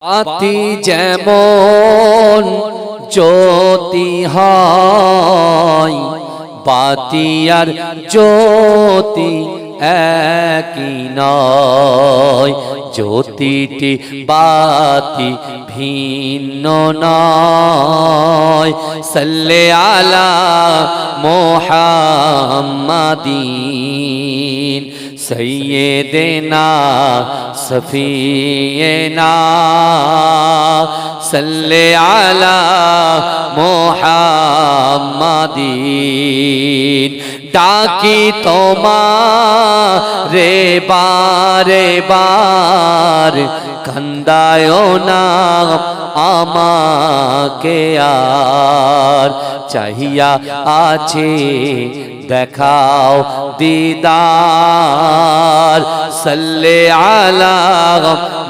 বাতি যেমন জ্যোতি হয়, বাতি আর জ্যোতি একই নয়। জ্যোতিটি বাতি ভিন্ন নয়। সাল্লে আলা মুহাম্মাদিন সৈয়দেনা সফিয়েনা। সাল্লে আলা মুহাম্মাদিন। ডাকি তোমারে বারে বার, কান্দায় না আমাকে আর। চাহিয়া আছে দেখাও দিদার। সাল্লে আলা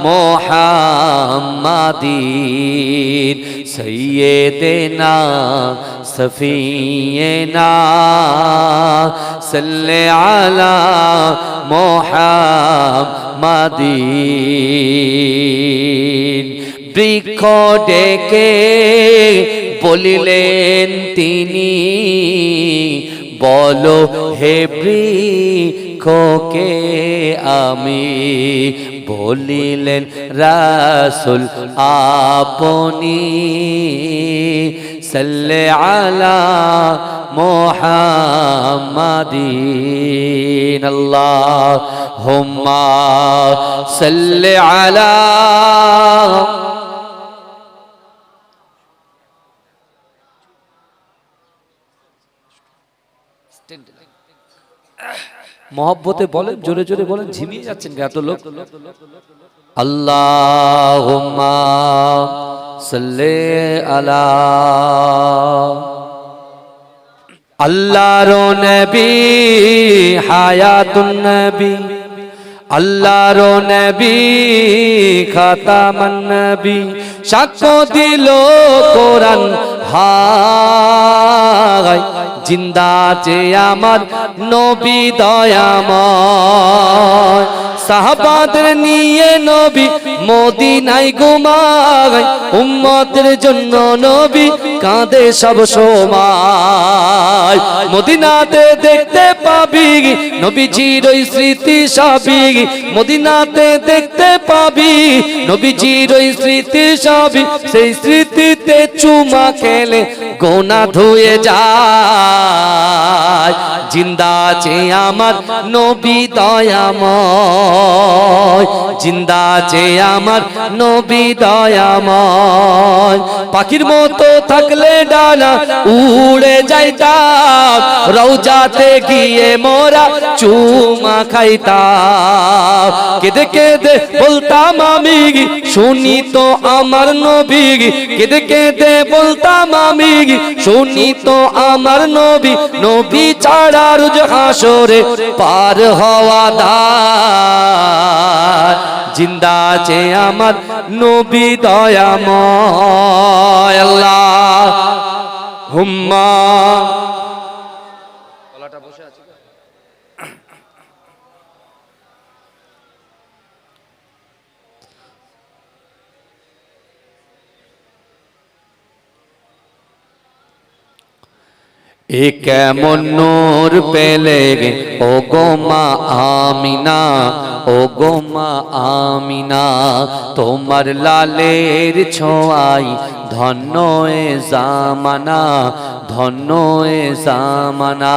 মুহাম্মাদিন সৈয়দেনা সফিয়েনা। সাল্লে আলা মুহাম্মাদিন। বৃক্ষ ডেকে বলিলেন তিনি, বলো হে বৃক্ষকে আমি। বলিলেন রাসূল আপনি। সাল্লে আলা মুহাম্মাদিন। আল্লাহুম্মা সাল্লি আলা। মহব্বতে বলেন, জোরে জোরে বলেন, ঝিমিয়ে যাচ্ছেন এত লোক। আল্লাহুম্মা সাল্লি আলা। আল্লাহর নবী হায়াতুন নবী, আল্লাহর নবী খাতামান নবী। সাক্ষ্য দিল কোরআন হায়, জিন্দা যে আমার নবী দয়াময়। সাহাবাদের নিয়ে নবী মদিনায় ঘুমায়, উম্মতের জন্য নবী কাঁদে সব সময়। মদিনাতে দেখতে পাবি নবীজির ওই স্মৃতি সবই, মদিনাতে দেখতে পাবি নবীজির ওই স্মৃতি সবই। সেই স্মৃতিতে চুমা খেলে গোনা ধুয়ে যায়। জিন্দা আছে আমার নবী দয়াময়, জিন্দা আছে আমার নবী দয়াময়। পাখির মতো থাকলে ডানা উড়ে যাইতাম, রওজাতে গিয়ে মোরা চুমা খাইতাম। কেঁদে কেঁদে বলতাম আমি শুনি তো আমার নবী, কেঁদে কেঁদে বলতাম আমি শুনি তো আমার নবী। নবী ছাড়া রোজ হাসরে পার হওয়া দায়। জিন্দা আছে আমার নবী দয়াময়। আল্লাহুম্মা। গলাটা বসে আছে। এ কেমন নূর পেলে ও গো মা আমিনা, ও গো মা আমিনা। তোমার লালের ছোঁয়াই ধন্য এ জামানা, ধন্য এ জামানা।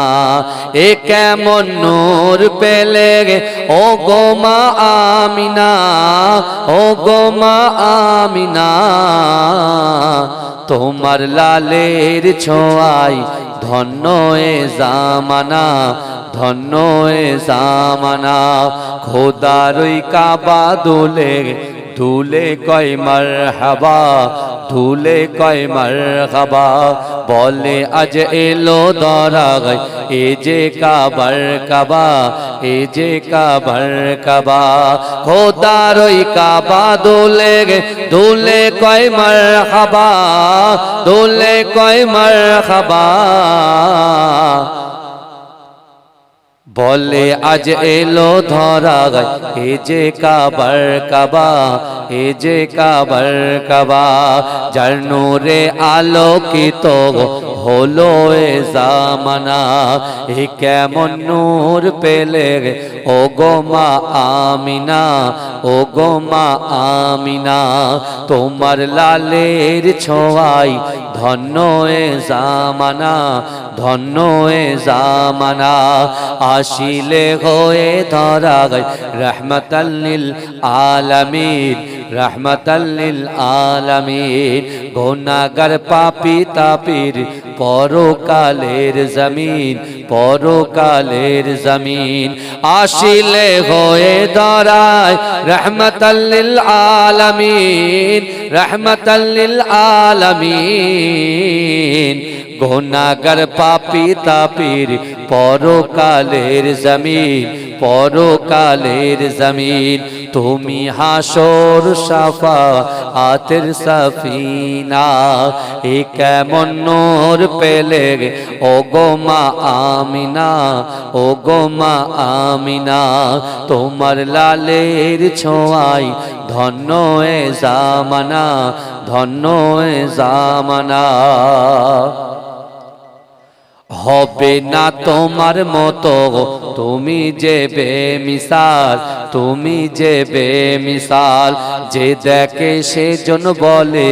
এ কেমন নূর পেলে ও গো মা আমিনা, ও গো মা আমিনা। তোমার লালের ছোঁয়াই ধন্য এ জামানা, ধন্য এ জামানা। খোদার ওই কাবা দুলে দুলে কয় মারহাবা, দুলে কয় মারহাবা। বলে আজ এলো দরাগায় এ যে কাবার কাবা, এ যে কাবার কাবা। খোদার ওই কাবা দুলে দুলে কয় মারহাবা, দুলে কয় মারহাবা। বলে আজ এলো ধরা গায় এ যে কাবার কাবা, এ যে কাবার কাবা, যার নূরে আলোকিত হলো এ জামানা। এ কেমন নূর পেলে ও গো মা আমিনা, ও গো মা আমিনা, তোমার লালের ছোঁয়াই ধন্য এ জামানা, ধন্য এ জামানা। আসিলে হয়ে ধরা গায় রহমাতাল লিল আলামিন, রহমাতাল লিল আলামিন। গুনাহগার পাপী তাপির পরকালের জমিন, পরকালের জমিন। আসিলে হয়ে ধরায় রহমাতাল লিল আলামিন, রহমাতাল লিল আলামিন। গুনাহগার পাপী তাপির পরকালের জমিন, পরকালের জমিন। তুমি হাসর শাফাআতের সফিনা, এ কেমন নূর পেলে ও গো মা আমিনা, ও গো মা আমিনা, তোমার লালের ছোঁয়াই ধন্য এ জামানা, ধন্য এ জামানা। হবে না তোমার মতো তুমি যে বেমিসাল, তুমি যে বেমিসাল। যে দেখে সেজন বলে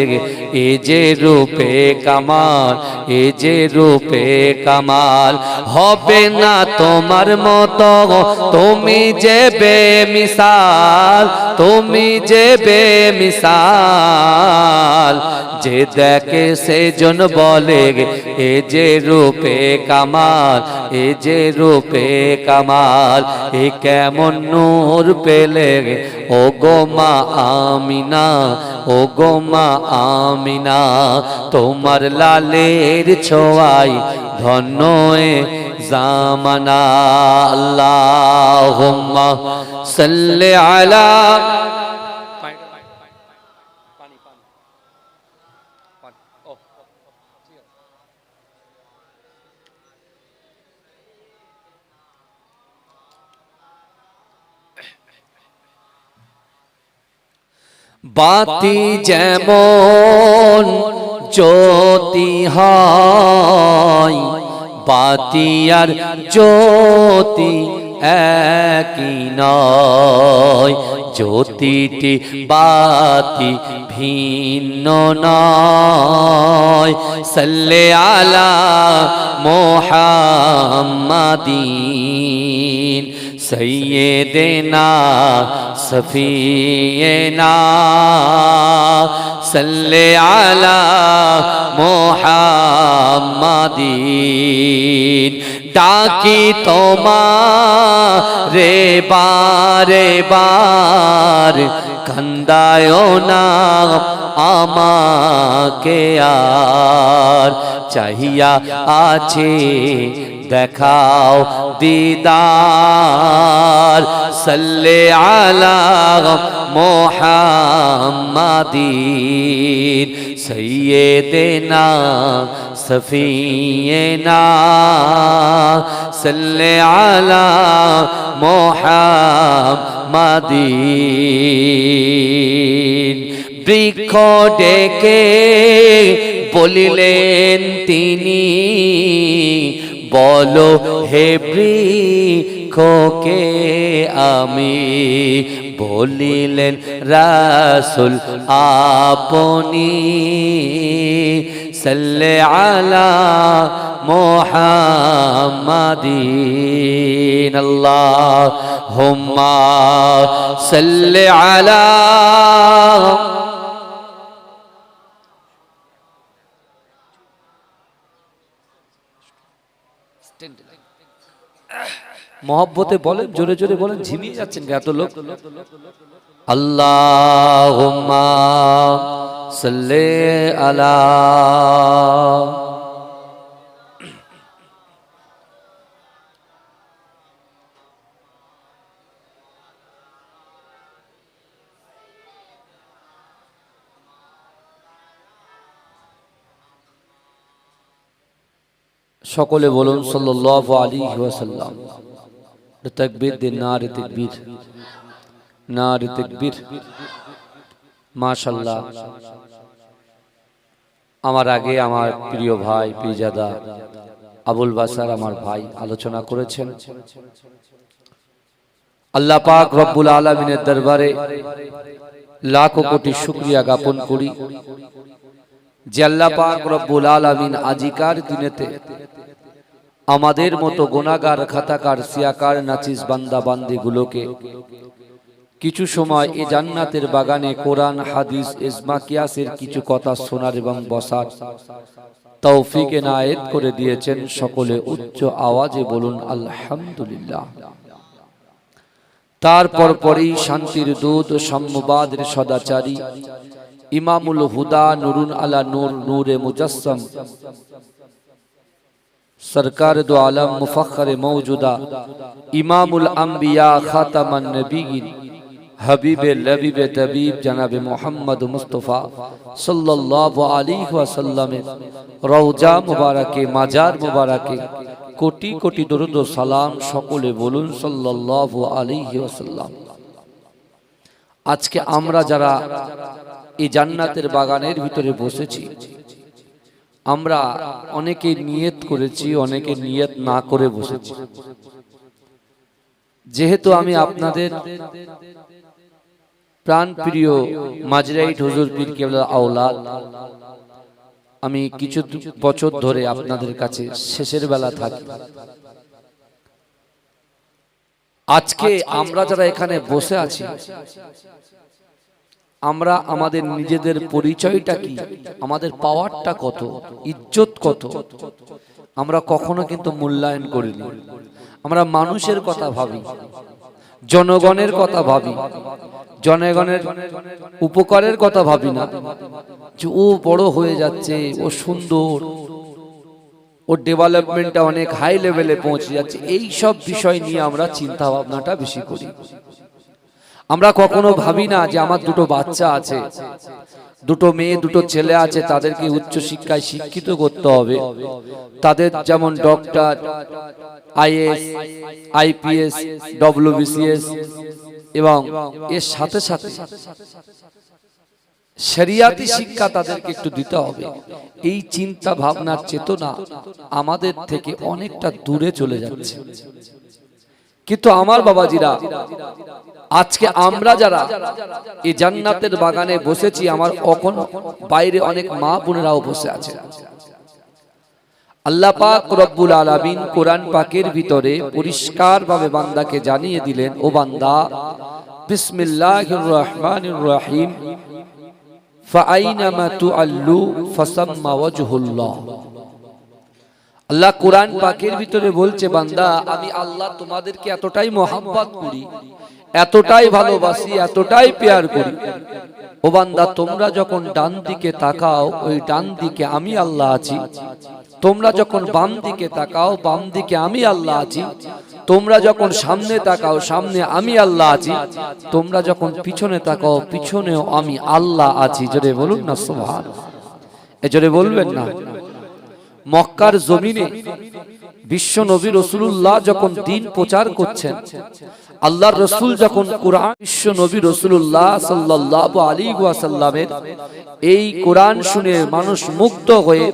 এ যে রূপে কামাল, এ যে রূপে কামাল। হবে না তোমার মতো তুমি যে বেমিসাল, তুমি যে বেমিসাল। যে দেখে সেজন বলে এ যে রূপে কামাল, এ যে রূপে কামাল। এ কেমন নূর পেলে ও গো মা আমিনা, ও গো মা আমিনা, তোমার লালের ছোঁয়াই ধন্য এ জামানা। আল্লাহুম্মা সাল্লি আলা বাতি যেমন জ্যোতি হয়, বাতি আর জ্যোতি একই নয়। জ্যোতিটি বাতি ভিন্ন নয়। সাল্লে আলা মুহাম্মাদিন সৈয়দেনা সফিয়েনা। সাল্লে আলা মুহাম্মাদিন। ডাকি তোমারে বারে বার, কান্দায় না আমাকে আর। চাহিয়া আছে দেখাও দিদার। সাল্লে আলা মুহাম্মাদিন সৈয়দেনা সফিয়েনা। সাল্লে আলা মুহাম্মাদিন। বৃক্ষ ডেকে বলিলেন তিনি, বলো হে বৃক্ষকে আমি। বলিলেন রাসূল আপনি। সাল্লে আলা মুহাম্মাদিন। আল্লাহুম্মা সাল্লি আলা মহব্বতে বলেন, জোরে জোরে বলেন, ঝিমিয়ে যাচ্ছেন এত লোক। আল্লাহুম্মা সাল্লি আলা। সকলে বলুন সাল্লাল্লাহু আলাইহি ওয়াসাল্লাম। তাকবীর দিন, নারে তাকবীর, নারে তাকবীর। মাশাআল্লাহ। আমার আগে আমার প্রিয় ভাই পীরজাদা আবুল বাসার আমার ভাই আলোচনা করেছেন। আল্লাহ পাক রব্বুল আলামিনের দরবারে লাখো কোটি শুকরিয়া জ্ঞাপন করি যে আল্লাহ পাক রব্বুল আলামিন আজিকার দিনেতে আমাদের মতো গুনাহগার, খাতাকার, সিয়াকার, নাচিস বান্দা বান্দিগুলোকে কিছু সময় এই জান্নাতের বাগানে কোরআন, হাদিস, ইজমা, কিয়াসের কিছু কথা শোনার এবং বসার তৌফিক এনায়েত করে দিয়েছেন। সকলে উচ্চ আওয়াজে বলুন আলহামদুলিল্লাহ। তারপর পরেই শান্তির দূত, সাম্যবাদের সদাচারী, ইমামুল হুদা, নুরুন আলা নূর, নূরে মুজাসসাম, সরকার দো আলম, মুফাখরে মৌজুদা, ইমামুল আম্বিয়া, খাতামান নবীয়িন, হাবিবে লবিবে তবিব জনাবে মুহাম্মদ মুস্তাফা সাল্লাল্লাহু আলাইহি ওয়াসাল্লামের রওজা মুবারকে, মাজার মুবারকে কোটি কোটি দরুদ ও সালাম। সকলে বলুন সাল্লাল্লাহু আলাইহি ওয়াসাল্লাম। আজকে আমরা যারা এই জান্নাতের বাগানের ভিতরে বসেছি, আমরা অনেকে নিয়ত করেছি, অনেকে নিয়ত না করে বসেছি। যেহেতু আমি আপনাদের প্রাণ প্রিয় মাজরাইট হুজুর পীর কেবলা আওলাদ, আমি কিছু বছর ধরে আপনাদের কাছে শেষের বেলা থাকি। আজকে আমরা যারা এখানে বসে আছি, আমরা আমাদের নিজেদের পরিচয়টা কি, আমাদের পাওয়ারটা কত, ইজ্জত কত, আমরা কখনো কিন্তু মূল্যায়ন করিনি। আমরা মানুষের কথা ভাবি, জনগণের কথা ভাবি, জনগণের উপকারের কথা ভাবি না যে ও বড় হয়ে যাচ্ছে, ও সুন্দর, ও ডেভেলপমেন্টটা অনেক হাই লেভেলে পৌঁছে যাচ্ছে। এই সব বিষয় নিয়ে আমরা চিন্তা ভাবনাটা বেশি করি। আমরা কখনো ভাবি না যে আমার দুটো বাচ্চা আছে, দুটো মেয়ে, দুটো ছেলে আছে, তাদেরকে উচ্চ শিক্ষায় শিক্ষিত করতে হবে। তাদের যেমন ডক্টর, আইএস, আইপিএস, ডব্লিউবিসিএস এবং এর সাথে সাথে শরিয়াতি শিক্ষা তাদেরকে একটু দিতে হবে। এই চিন্তা ভাবনার চেতনা আমাদের থেকে অনেকটা দূরে চলে যাচ্ছে। কিন্তু আমার বাবাজিরা, আজকে আমরা যারা এই জান্নাতের বাগানে বসেছি, আমার এখন বাইরে অনেক মা বোনেরাও বসে আছে। আল্লাহ পাক রব্বুল আলামিন কোরআন পাকের ভিতরে পরিষ্কারভাবে বান্দাকে জানিয়ে দিলেন, ও বান্দা, বিসমিল্লাহির রহমানির রহিম, ফাআইনামা তুআল্লু ফাসাম্মা ওয়াজহুল্লাহ। আল্লাহ কোরআন পাকের ভিতরে বলছে, বান্দা, আমি আল্লাহ তোমাদেরকে এতটাই মহব্বত করি, এতটাই ভালোবাসি, এতটাই প্যার করি। ও বান্দা, তোমরা যখন ডান দিকে তাকাও, ওই ডান দিকে আমি আল্লাহ আছি। তোমরা যখন বাম দিকে তাকাও, বাম দিকে আমি আল্লাহ আছি। তোমরা যখন সামনে তাকাও, সামনে আমি আল্লাহ আছি। তোমরা যখন পিছনে তাকাও, পিছনেও আমি আল্লাহ আছি। জোরে বলুন না সুবহানাল্লাহ। এ জোরে বলবেন না। মক্কার জমিনে বিশ্ব নবী রাসূলুল্লাহ যখন দ্বীন প্রচার করছেন, আল্লাহর রাসূল যখন কোরআন, বিশ্ব নবী রাসূলুল্লাহ সাল্লাল্লাহু আলাইহি ওয়াসাল্লামের এই কোরআন শুনে মানুষ মুগ্ধ হয়ে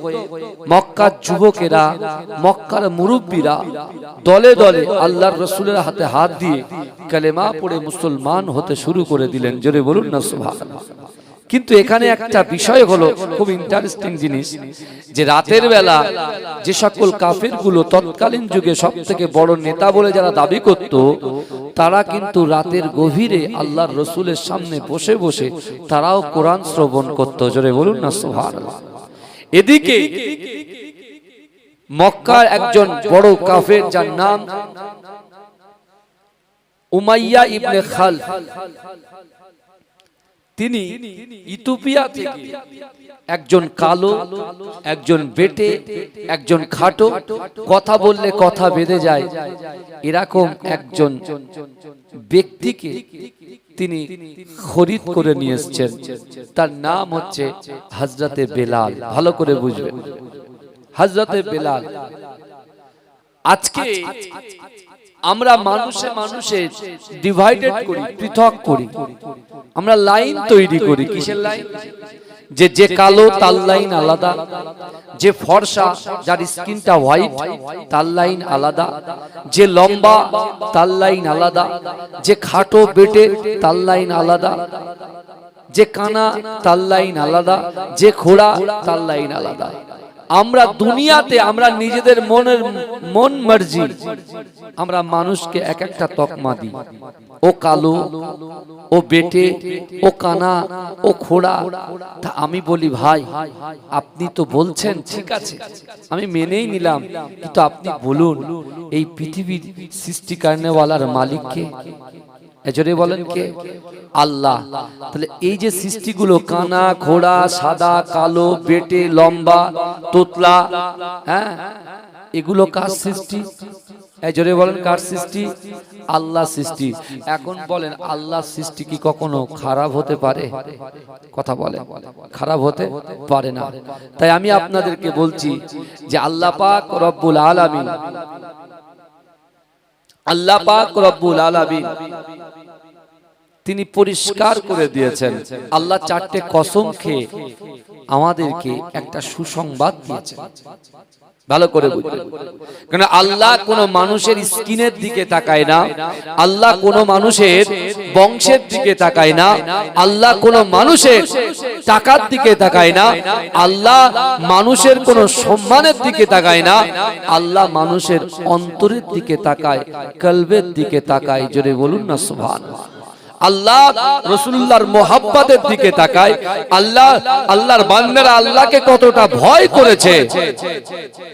মক্কার যুবকেরা, মক্কার মুরব্বীরা দলে দলে আল্লাহর রাসূলের হাতে হাত দিয়ে কালেমা পড়ে মুসলমান হতে শুরু করে দিলেন। জোরে বলুন না সুবহানাল্লাহ। কিন্তু এখানে একটা বিষয় হলো খুব ইন্টারেস্টিং জিনিস, যে রাতের বেলা যে সকল কাফেরগুলো তৎকালীন যুগে সব থেকে বড় নেতা বলে যারা দাবি করত, তারা কিন্তু রাতের গভীরে আল্লাহর রসুলের সামনে বসে বসে তারাও কোরআন শ্রবণ করত। জোরে বলুন না সুবহানাল্লাহ। এদিকে মক্কার একজন বড় কাফের, যার নাম উমাইয়া ইবনে খালফ, তিনি ইথিওপিয়া থেকে একজন কালো, একজন বেটে, একজন খাটো, কথা বললে কথা বেঁধে যায়, এরকম একজন ব্যক্তিকে তিনি খরিদ করে নিয়ে এসেছেন। তার নাম হচ্ছে হযরতে বেলাল। ভালো করে বুঝবেন, হযরতে বেলাল। আজকে আমরা মানুষে মানুষে ডিভাইডেড করি, পৃথক করি। আমরা লাইন তৈরি করি। কিসের লাইন? যে কালো তার লাইন আলাদা, যে ফর্সা যার স্কিনটা হোয়াইট তার লাইন আলাদা, যে লম্বা তার লাইন আলাদা, যে খাটো বেটে তার লাইন আলাদা, যে কানা তার লাইন আলাদা, যে খোড়া তার লাইন আলাদা। আমরা দুনিয়াতে আমরা নিজেদের মন মর্জি আমরা মানুষকে এক একটা তকমা দিই। ও কালো, ও বেটে, ও কানা, ও খোড়া। তা আমি বলি ভাই, আপনি তো বলছেন ঠিক আছে, আমি মেনেই নিলাম, কিন্তু আপনি বলুন এই পৃথিবীর সৃষ্টি করনেওয়ালার মালিক কে? এজরে বলেন কে? আল্লাহ। তাহলে এই যে সৃষ্টিগুলো কানা, ঘোড়া, সাদা, কালো, বেটে, লম্বা, তোতলা, হ্যাঁ, এগুলো কার সৃষ্টি? এজরে বলেন কার সৃষ্টি? আল্লাহ সৃষ্টি। এখন বলেন আল্লাহ সৃষ্টি কি কখনো খারাপ হতে পারে? কথা বলেন, খারাপ হতে পারে না। তাই আমি আপনাদেরকে বলছি যে আল্লাহ পাক রব্বুল আলামিন, আল্লাহ পাক রব্বুল আলামিন তিনি পরিষ্কার করে দিয়েছেন। আল্লাহ চারটে কসম খেয়ে আমাদেরকে একটা সুসংবাদ দিয়েছেন। ভালো করে বুঝবেন, কারণ আল্লাহ কোন মানুষের স্কিনের দিকে তাকায় না, আল্লাহ কোন মানুষের বংশের দিকে তাকায় না, আল্লাহ কোন মানুষের টাকার দিকে তাকায় না, আল্লাহ মানুষের কোন সম্মানের দিকে তাকায় না, আল্লাহ মানুষের অন্তরের দিকে তাকায়, কলবের দিকে তাকায়। জোরে বলুন না সুবহানাল্লাহ। আল্লাহ রাসূলুল্লাহর মোহাব্বতের দিকে তাকায়। আল্লাহ, আল্লাহর বান্দারা আল্লাহকে কতটা ভয় করেছে,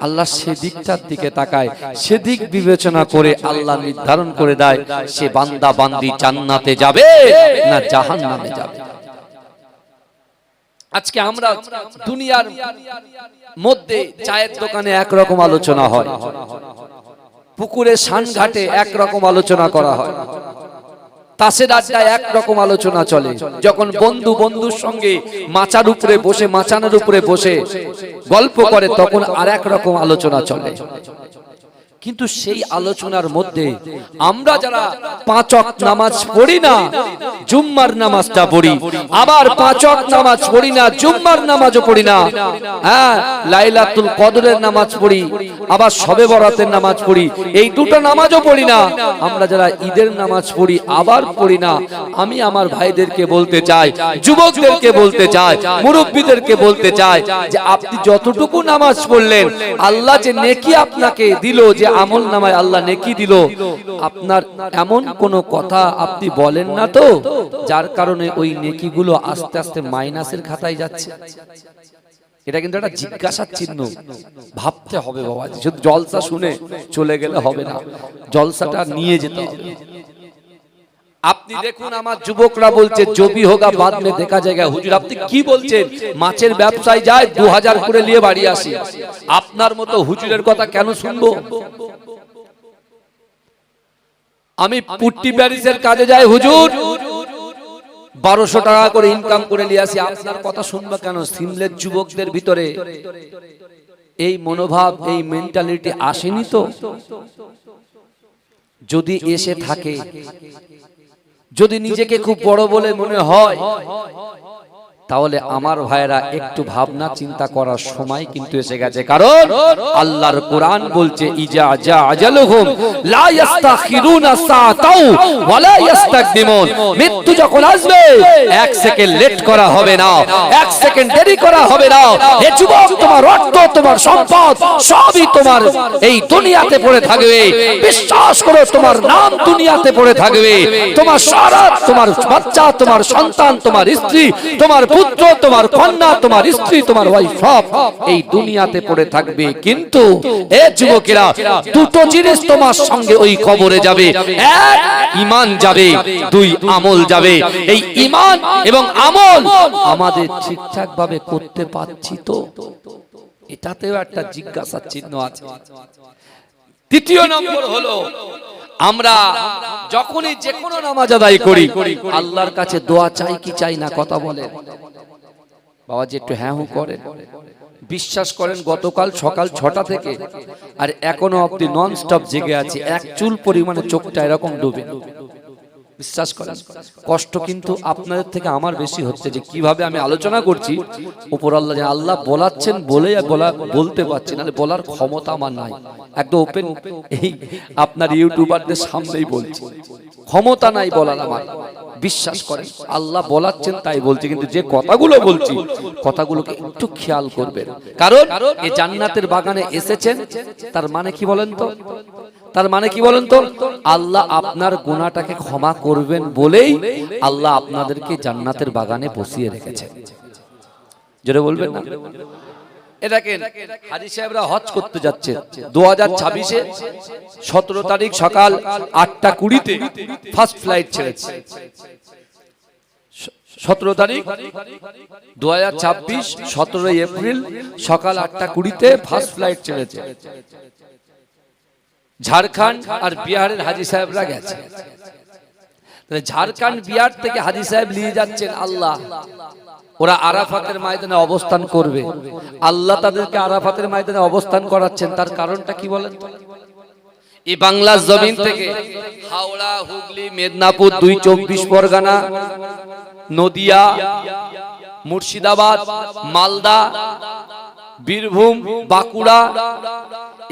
আল্লাহ সেদিকটার দিকে তাকায়। সেদিক বিবেচনা করে আল্লাহ নির্ধারণ করে দেয় সে বান্দা বান্দি জান্নাতে যাবে না জাহান্নামে যাবে। আজকে আমরা দুনিয়ার মধ্যে চায়ের দোকানে একরকম আলোচনা হয়, পুকুরে সানঘাটে একরকম আলোচনা করা হয়, তাসের আড্ডায় একরকম আলোচনা চলে, যখন বন্ধু বন্ধুর সঙ্গে মাচার উপরে বসে, মাচানের উপরে বসে গল্প করে তখন আর এক রকম আলোচনা চলে। কিন্তু সেই আলোচনার মধ্যে আমরা যারা 5 ওয়াক্ত নামাজ পড়ি না, জুম্মার নামাজটা পড়ি, আবার 5 ওয়াক্ত নামাজ পড়ি না, জুম্মার নামাজও পড়ি না, হ্যাঁ, লাইলাতুল কদরের নামাজ পড়ি, আবার শবে বরাতের নামাজ পড়ি, এই দুটো নামাজও পড়ি না, আমরা যারা ঈদের নামাজ পড়ি আবার পড়ি না। আমি আমার ভাইদেরকে বলতে চাই, যুবকদেরকে বলতে চাই, মুরব্বীদেরকে বলতে চাই যে আপনি যতটুকু নামাজ পড়লেন, আল্লাহ যে নেকি আপনাকে দিল, যে আমল নামায় আল্লাহ নেকি দিল, আপনার এমন কোন কথা আপনি বলেন না তো যার কারণে ওই নেকিগুলো আস্তে আস্তে মাইনাসের খাতায় যাচ্ছে? এটা কিন্তু একটা জিজ্ঞাসার চিহ্ন, ভাবতে হবে বাবা। শুধু জলসা শুনে চলে গেলে হবে না, জলসাটা নিয়ে যেতে হবে। আপনি দেখুন আমার যুবকরা বলছে জবি হোগা বাদ মে দেখা জায়গা। হুজুর আপনি কি বলছেন? মাছের ব্যবসায় যায় 2000 করে নিয়ে বাড়ি আসি। আপনার মতো হুজুরের কথা কেন শুনবো? আমি পুট্টি প্যারিসের কাজে যাই, হুজুর 1200 টাকা করে ইনকাম করে নিয়ে আসি, আপনার কথা শুনবো কেন? সিমলের যুবকদের ভিতরে এই মনোভাব, এই মেন্টালিটি আসেনি তো? যদি এসে থাকে, যদি নিজেকে খুব বড় বলে মনে হয়, তাহলে আমার ভাইরা একটু ভাবনা চিন্তা করার সময় কিন্তু এসে গেছে। কারণ আল্লাহর কোরআন বলছে ইজা জা আজালুহুম লা ইস্তাখিরুনা সাআতাও ওয়া লা ইস্তাকদিমুন। মৃত্যু যখন আসবে 1 সেকেন্ড লেট করা হবে না, 1 সেকেন্ড দেরি করা হবে না। হে যুবক, তোমার অর্থ, তোমার সম্পদ সবই তোমার এই দুনিয়াতে পড়ে থাকবে। বিশ্বাস করো, তোমার নাম দুনিয়াতে পড়ে থাকবে, তোমার সারা, তোমার বাচ্চা, তোমার সন্তান, তোমার স্ত্রী, তোমার পুত্র, তোমার কন্যা, তোমার স্ত্রী, তোমার ওয়াইফ সব এই দুনিয়াতে পড়ে থাকবে। কিন্তু এ যুবকেরা, দুটো জিনিস তোমার সঙ্গে ওই কবরে যাবে। এক, ঈমান যাবে, 2 আমল যাবে। এই ঈমান এবং আমল আমাদের ঠিকঠাক ভাবে করতে পারছি তো? এটাতেও একটা জিজ্ঞাসার চিহ্ন আছে। তৃতীয় নম্বর হলো, আমরা যখনই যে কোনো নামাজ আদায় করি আল্লাহর কাছে দোয়া চাই কি চাই না? কথা বলেন। বাবাজি একটু হ্যাঁ হু করেন। বিশ্বাস করেন গতকাল সকাল 6টা থেকে আর এখনো অবধি নন স্টপ জেগে আছি, এক চুল পরিমাণে চোখটা এরকম ডুবে। বিশ্বাস করেন কষ্ট কিন্তু আপনাদের থেকে আমার বেশি হচ্ছে, যে কিভাবে আমি আলোচনা করছি উপর আল্লাহ যে আল্লাহ বলাচ্ছেন বলে বলতে পারছি না, বলার ক্ষমতা আমার নাই। একদম ওপেন এই আপনার ইউটিউবারদের সামনেই বলছি, ক্ষমতা নাই বলার আমার। বিশ্বাস করেন আল্লাহ বলাচ্ছেন তাই বলছি, কিন্তু যে কথাগুলো বলছি কথাগুলোকে একটু খেয়াল করবেন। কারণ এই জান্নাতের বাগানে এসেছেন, তার মানে কি বলেন তো? তার মানে কি বলেন তো? আল্লাহ আপনার গুনাহটাকে ক্ষমা করবেন বলেই আল্লাহ আপনাদেরকে জান্নাতের বাগানে বসিয়ে রেখেছেন। জোরে বলবেন না? এটাকে হাজী সাহেবরা হজ করতে যাচ্ছে 2026-এ 17 তারিখ সকাল 8টা 20-তে ফার্স্ট ফ্লাইট ছেড়েছে। 17 তারিখ 2026 17 এপ্রিল সকাল 8টা 20-তে ফার্স্ট ফ্লাইট ছেড়েছে। ঝাড়খণ্ড আর বিহারের হাজী সাহেবরা গেছে। ঝাড়খণ্ড বিহার থেকে হাজী সাহেব নিয়ে যাচ্ছেন আল্লাহ, ওরা আরাফাতের ময়দানে অবস্থান করবে। আল্লাহ তাদেরকে আরাফাতের ময়দানে অবস্থান করাচ্ছেন, তার কারণটা কি বলেন? এই বাংলার জমিন থেকে হাওড়া, হুগলি, মেদিনীপুর, 24 পরগনা, নদিয়া, মুর্শিদাবাদ, মালদা, বীরভূম, বাঁকুড়া,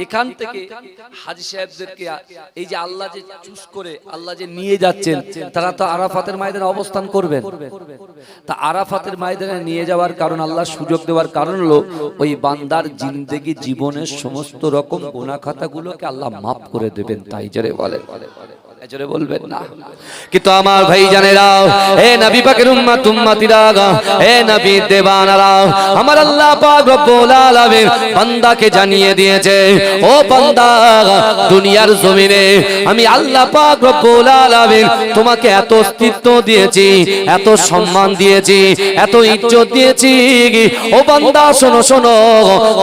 এখান থেকে হাজী সাহেবদেরকে এই যে আল্লাহ যে চুজ করে আল্লাহ যে নিয়ে যাচ্ছেন, তারা তো আরাফাতের ময়দানে অবস্থান করবেন। তা আরাফাতের ময়দানে নিয়ে যাওয়ার কারণ, আল্লাহ সুযোগ দেওয়ার কারণ হলো ওই বান্দার জিন্দেগি জীবনের সমস্ত রকম গুনাহ খাতাগুলোকে আল্লাহ মাফ করে দেবেন। তাই জোরে বলেন, জোরে বলবেন না? কিন্তু আমার ভাই জানেরা, হে নবী পাকের উম্মত উম্মতিরা, হে নবী দেবানারা, আমার আল্লাহ পাক রব্বুল আলামিন বান্দাকে জানিয়ে দিয়েছে, ও বান্দা দুনিয়ার জমিনে আমি আল্লাহ পাক রব্বুল আলামিন তোমাকে এত অস্তিত্ব দিয়েছি, এত সম্মান দিয়েছি, এত ইজ্জত দিয়েছি। ও বান্দা শোনো শোনো,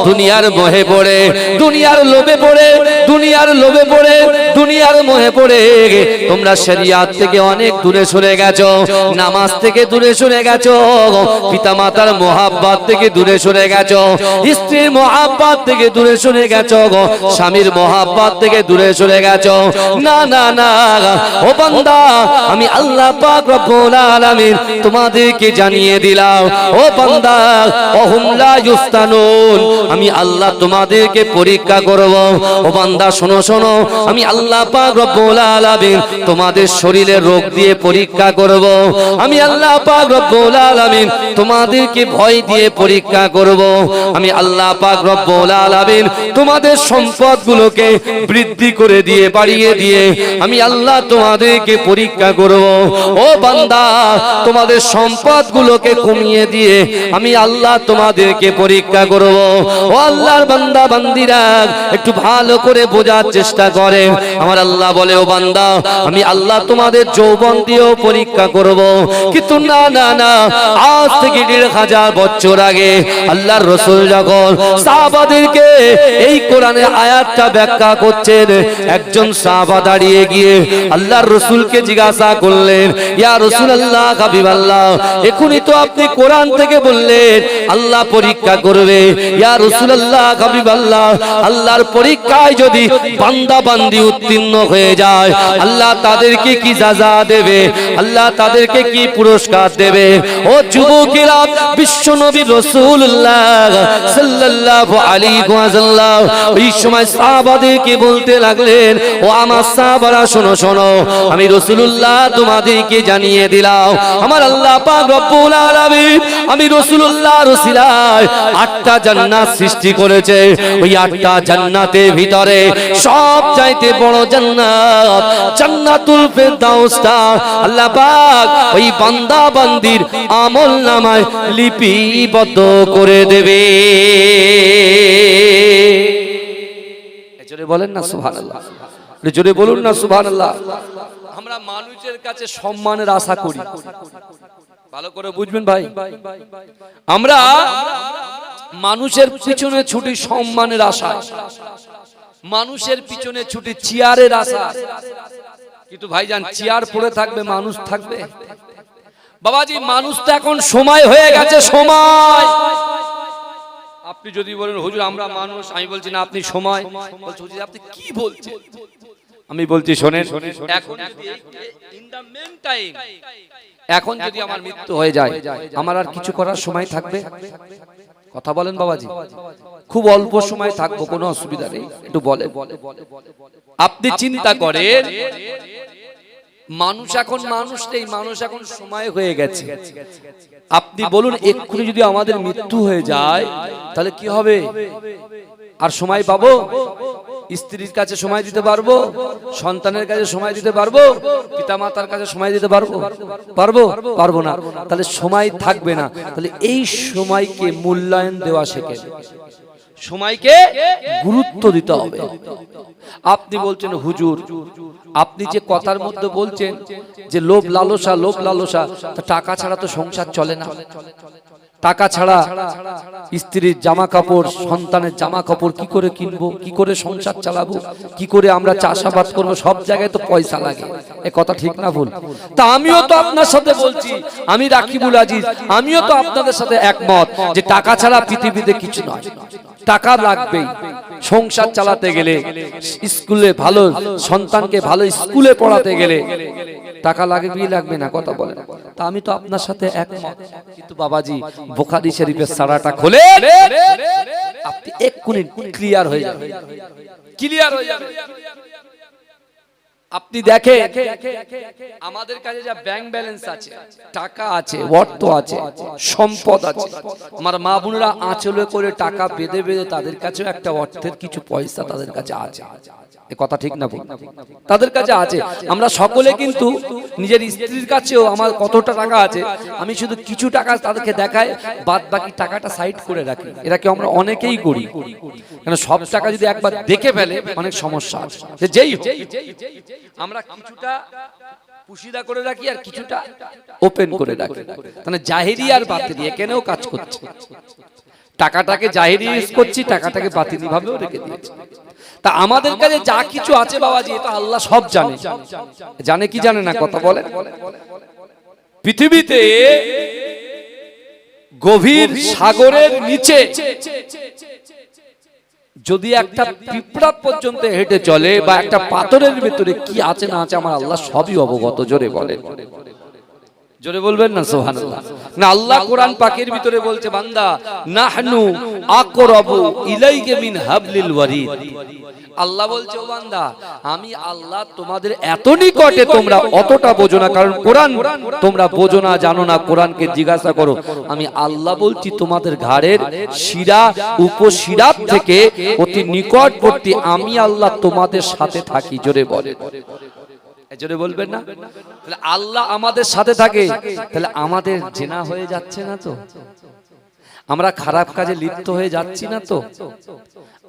দুনিয়ার মোহে পড়ে, দুনিয়ার লোভে পড়ে, দুনিয়ার লোভে পড়ে, দুনিয়ার মোহে পড়ে তোমরা শরিয়াত থেকে অনেক দূরে সরে গেছো, নামাজ থেকে দূরে সরে গেছো, পিতামাতার মোহাব্বত থেকে দূরে সরে গেছো, স্ত্রীর মোহাব্বত থেকে দূরে সরে গেছো, স্বামীর মোহাব্বত থেকে দূরে সরে গেছো। না না না, ও বান্দা আমি আল্লাহ পাক রব্বুল আলামিন তোমাদেরকে জানিয়ে দিলাম, ও বান্দা ওহুম লা ইফতানুন, আমি আল্লাহ তোমাদেরকে পরীক্ষা করব। ও বান্দা শোনো শোনো, আমি আল্লাহ পাক রব্বুল আলামিন তোমাদের শরীরের রোগ দিয়ে পরীক্ষা করব। আমি আল্লাহ পাক রব্বুল আলামিন তোমাদেরকে ভয় দিয়ে পরীক্ষা করব। আমি আল্লাহ পাক রব্বুল আলামিন তোমাদের সম্পদগুলোকে বৃদ্ধি করে দিয়ে, বাড়িয়ে দিয়ে আমি আল্লাহ তোমাদেরকে পরীক্ষা করব। ও বান্দা তোমাদের সম্পদগুলোকে কমিয়ে দিয়ে আমি আল্লাহ তোমাদেরকে পরীক্ষা করব। ও আল্লাহর বান্দা বান্দিরা একটু ভালো করে বোঝার চেষ্টা করেন। আমার আল্লাহ বলে, ও বান্দা আমি আল্লাহ তোমাদের যৌবন দিয়েও পরীক্ষা করব। কিন্তু না না না, আজ থেকে 1500 বছর আগে আল্লাহর রাসূল যখন সাহাবাদেরকে এই কোরআনের আয়াতটা ব্যাখ্যা করছেন, একজন সাহাবা দাঁড়িয়ে গিয়ে আল্লাহর রাসূলকে জিজ্ঞাসা করলেন, ইয়া রাসূলুল্লাহ, হাবিবাল্লাহ, এখনই তো আপনি কোরআন থেকে বললেন আল্লাহ পরীক্ষা করবে। ইয়া রাসূলুল্লাহ, হাবিবাল্লাহ, আল্লাহর পরীক্ষায় যদি বান্দা বান্দি উত্তীর্ণ হয়ে যায় আল্লাহ তাদেরকে কি সাজা দেবে, আল্লাহ তাদেরকে কি পুরস্কার দেবে? ও যুবকেরা, বিশ্বনবী রাসূলুল্লাহ সাল্লাল্লাহু আলাইহি ওয়াসাল্লাম ওই সময় সাহাবাদেরকে বলতে লাগলেন, ও আমার সাহাবারা শোনো শোনো, আমি রাসূলুল্লাহ তোমাদেরকে জানিয়ে দিলাম, আমার আল্লাহ পাক রব্বুল আলামিন আমি রাসূলুল্লাহর ওসিলায় 8টা জান্নাত সৃষ্টি করেছে। ওই 8টা জান্নাতের ভিতরে সব চাইতে বড় জান্নাত জান্নাতুল ফেরদাউসটা আল্লাহ পাক ওই বান্দা বান্দির আমলনামায় লিপিবদ্ধ করে দেবে। জোরে বলেন না সুবহানাল্লাহ, জোরে বলুন না সুবহানাল্লাহ। আমরা মানুষের কাছে সম্মানের আশা করি, ভালো করে বুঝবেন ভাই। আমরা মানুষের পিছনে ছুটি সম্মানের আশা, মানুষের পিছনে ছুটি চেয়ারের আশা। কিন্তু ভাইজান চেয়ার পড়ে থাকবে, মানুষ থাকবে? বাবাজি মানুষ তো এখন সময় হয়ে গেছে, সময়। আপনি যদি বলেন হুজুর আমরা মানুষ, আমি বলছি না আপনি সময়। বলছি হুজুর আপনি কি বলছেন? আমি বলছি শোনেন, এখন যদি ইন দা মেন টাইম, এখন যদি আমার মৃত্যু হয়ে যায়, আমার আর কিছু করার সময় থাকবে? কথা বলেন বাবাজি। খুব অল্প সময় থাকবো, কোনো অসুবিধা নেই, একটু বলে। আপনি চিন্তা করেন মানুষ এখন মানুষ নেই, মানুষ এখন সময় হয়ে গেছে। আপনি বলুন এক্ষুনি যদি আমাদের মৃত্যু হয়ে যায় তাহলে কি হবে? আর সময় পাবো? স্ত্রীর কাছে সময় দিতে পারবো? সন্তানের কাছে সময় দিতে পারবো? পিতামাতার কাছে সময় দিতে পারবো? পারবো না। তাহলে সময় থাকবে না। তাহলে এই সময়কে মূল্যায়ন দেওয়া শেখে, সময়কে গুরুত্ব দিতে হবে। আপনি বলছেন হুজুর আপনি যে কথার মধ্যে বলছেন যে লোভ লালসা, টাকা ছাড়া তো সংসার চলে না। টাকা ছাড়া স্ত্রীর জামা কাপড়, সন্তানের জামা কাপড় কি করে কিনবো, কি করে সংসার চালাবো, কি করে আমরা চাষাবাদ করবো, সব জায়গায় তো পয়সা লাগে। এ কথা ঠিক না ভুল? তা আমিও তো আপনার সাথে বলছি, আমি রাকিবুল আজিজ, আমিও তো আপনাদের সাথে একমত যে টাকা ছাড়া পৃথিবীতে কিছু নয়। টাকা লাগবেই সংসার চালাতে গেলে, স্কুলে ভালো সন্তানকে ভালো স্কুলে পড়াতে গেলে টাকা লাগবে না, কথা বলেন। তা আমি তো আপনার সাথে একমত, কিন্তু বাবাজি বুখারী শরীফের সারাটা খুলে আপনি এক্ষুনি ক্লিয়ার হয়ে যাবে। আপনি দেখেন আমাদের কাছে যা ব্যাংক ব্যালেন্স আছে, টাকা আছে, অর্থ আছে, সম্পদ আছে, আমার মা বোনেরা আঁচলে করে টাকা বেঁধে বেঁধে তাদের কাছেও একটা অর্থের কিছু পয়সা তাদের কাছে আছে। এ কথা ঠিক না ভুল? তাদের কাছে আছে। আমরা সকলে কিন্তু নিজের স্ত্রীর কাছেও আমার কতটা টাকা আছে আমি শুধু কিছু টাকা তাদেরকে দেখাই, বাদ বাকি টাকাটা সাইড করে রাখি। এরা কি আমরা অনেকেই করি, কারণ সব টাকা যদি একবার দেখে ফেলে অনেক সমস্যা আছে। যেই আমরা কিছুটা পুশিদা করে রাখি আর কিছুটা ওপেন করে রাখি, মানে জাহেরি আর বাতিনি এখানেও কাজ করছে। টাকাটাকে জাহেরি ইউজ করছি, টাকাটাকে বাতিনি ভাবেও রেখে দিয়েছি। তা আমাদের কাছে যা কিছু আছে বাবাজি এটা আল্লাহ সব জানে। জানে কি জানে না, কথা বলে। পৃথিবীতে গভীর সাগরের নিচে যদি একটা পিঁপড়া পর্যন্ত হেঁটে চলে বা একটা পাথরের ভিতরে কি আছে না আছে আমার আল্লাহ সবই অবগত। জোরে বলে, জোরে বলবেন না সুবহানাল্লাহ। না আল্লাহ কোরআন পাকের ভিতরে বলছে বান্দা নাহনু আকরাবু ইলাইকা মিন হাবলিল ওয়ারিদ। আল্লাহ বলছে ও বান্দা আমি আল্লাহ তোমাদের এত নিকটে, তোমরা অতটা বোঝো না, কারণ কোরআন তোমরা বোঝো না, জানো না। কোরআনকে জিজ্ঞাসা করো, আমি আল্লাহ বলছি তোমাদের ঘাড়ের শিরা উপশিরা থেকে অতি নিকটবর্তী আমি আল্লাহ তোমাদের সাথে থাকি। জোরে বলে, জোরে বলবেন না? তাহলে আল্লাহ আমাদের সাথে থাকে, তাহলে আমাদের জেনা হয়ে যাচ্ছে না তো? আমরা খারাপ কাজে লিপ্ত হয়ে যাচ্ছি না তো?